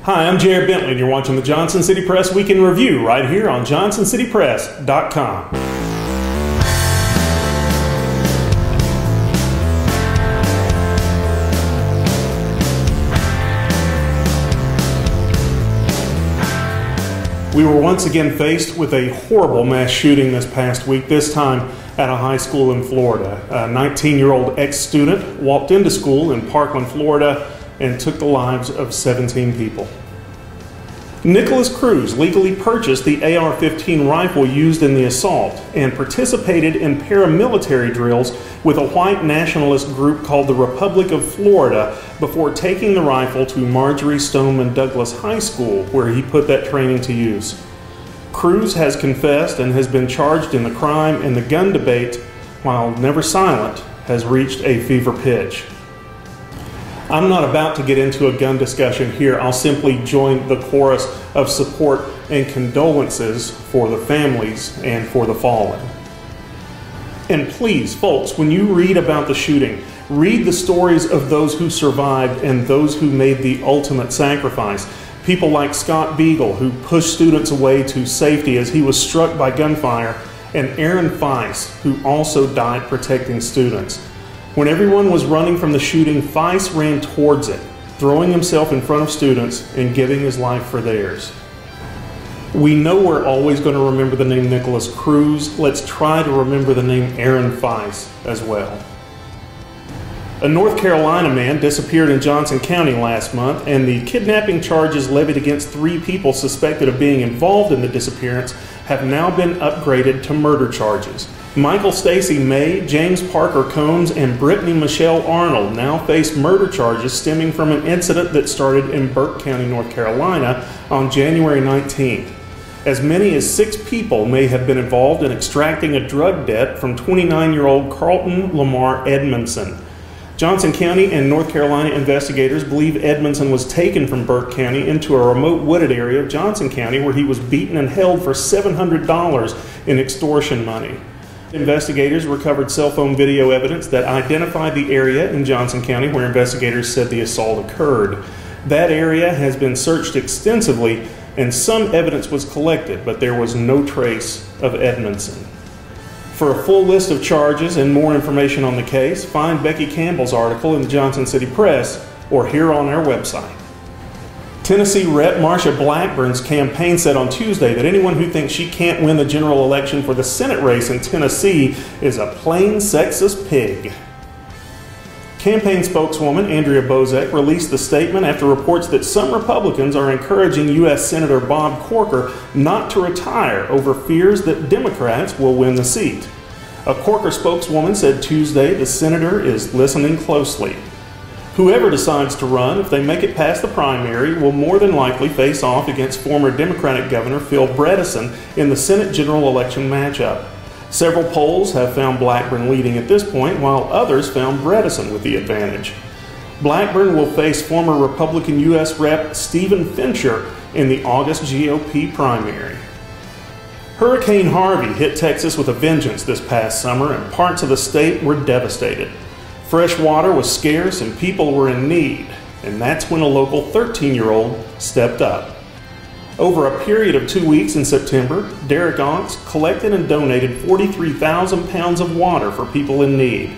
Hi, I'm Jared Bentley, and you're watching the Johnson City Press Week in Review right here on jcpvideo.com. We were once again faced with a horrible mass shooting this past week, this time at a high school in Florida. A 19-year-old ex-student walked into school in Parkland, Florida, and took the lives of 17 people. Nicholas Cruz legally purchased the AR-15 rifle used in the assault and participated in paramilitary drills with a white nationalist group called the Republic of Florida before taking the rifle to Marjory Stoneman Douglas High School, where he put that training to use. Cruz has confessed and has been charged in the crime, and the gun debate, while never silent, has reached a fever pitch. I'm not about to get into a gun discussion here. I'll simply join the chorus of support and condolences for the families and for the fallen. And please, folks, when you read about the shooting, read the stories of those who survived and those who made the ultimate sacrifice. People like Scott Beagle, who pushed students away to safety as he was struck by gunfire, and Aaron Feist, who also died protecting students. When everyone was running from the shooting, Feist ran towards it, throwing himself in front of students and giving his life for theirs. We know we're always going to remember the name Nicholas Cruz. Let's try to remember the name Aaron Feist as well. A North Carolina man disappeared in Johnson County last month, and the kidnapping charges levied against 3 people suspected of being involved in the disappearance have now been upgraded to murder charges. Michael Stacy May, James Parker Combs, and Brittany Michelle Arnold now face murder charges stemming from an incident that started in Burke County, North Carolina on January 19th. As many as 6 people may have been involved in extracting a drug debt from 29-year-old Carlton Lamar Edmondson. Johnson County and North Carolina investigators believe Edmondson was taken from Burke County into a remote wooded area of Johnson County, where he was beaten and held for $700 in extortion money. Investigators recovered cell phone video evidence that identified the area in Johnson County where investigators said the assault occurred. That area has been searched extensively, and some evidence was collected, but there was no trace of Edmondson. For a full list of charges and more information on the case, find Becky Campbell's article in the Johnson City Press or here on our website. Tennessee Rep. Marsha Blackburn's campaign said on Tuesday that anyone who thinks she can't win the general election for the Senate race in Tennessee is a plain sexist pig. Campaign spokeswoman Andrea Bozek released the statement after reports that some Republicans are encouraging U.S. Senator Bob Corker not to retire over fears that Democrats will win the seat. A Corker spokeswoman said Tuesday the senator is listening closely. Whoever decides to run, if they make it past the primary, will more than likely face off against former Democratic Governor Phil Bredesen in the Senate general election matchup. Several polls have found Blackburn leading at this point, while others found Bredesen with the advantage. Blackburn will face former Republican U.S. Rep. Stephen Fincher in the August GOP primary. Hurricane Harvey hit Texas with a vengeance this past summer, and parts of the state were devastated. Fresh water was scarce and people were in need, and that's when a local 13-year-old stepped up. Over a period of 2 weeks in September, Derek Onks collected and donated 43,000 pounds of water for people in need.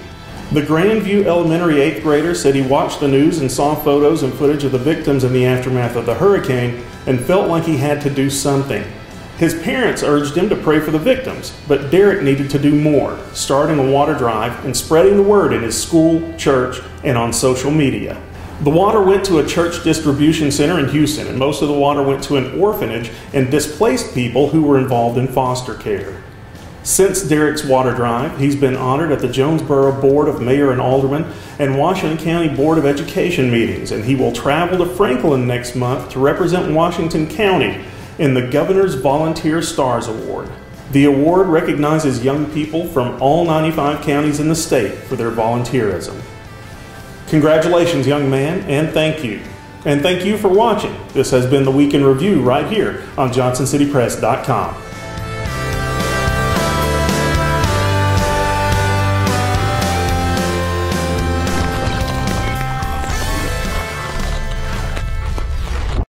The Grandview Elementary 8th grader said he watched the news and saw photos and footage of the victims in the aftermath of the hurricane and felt like he had to do something. His parents urged him to pray for the victims, but Derek needed to do more, starting a water drive and spreading the word in his school, church, and on social media. The water went to a church distribution center in Houston, and most of the water went to an orphanage and displaced people who were involved in foster care. Since Derek's water drive, he's been honored at the Jonesboro Board of Mayor and Aldermen and Washington County Board of Education meetings, and he will travel to Franklin next month to represent Washington County in the Governor's Volunteer Stars Award. The award recognizes young people from all 95 counties in the state for their volunteerism. Congratulations, young man, and thank you. And thank you for watching. This has been the Week in Review right here on jcpvideo.com.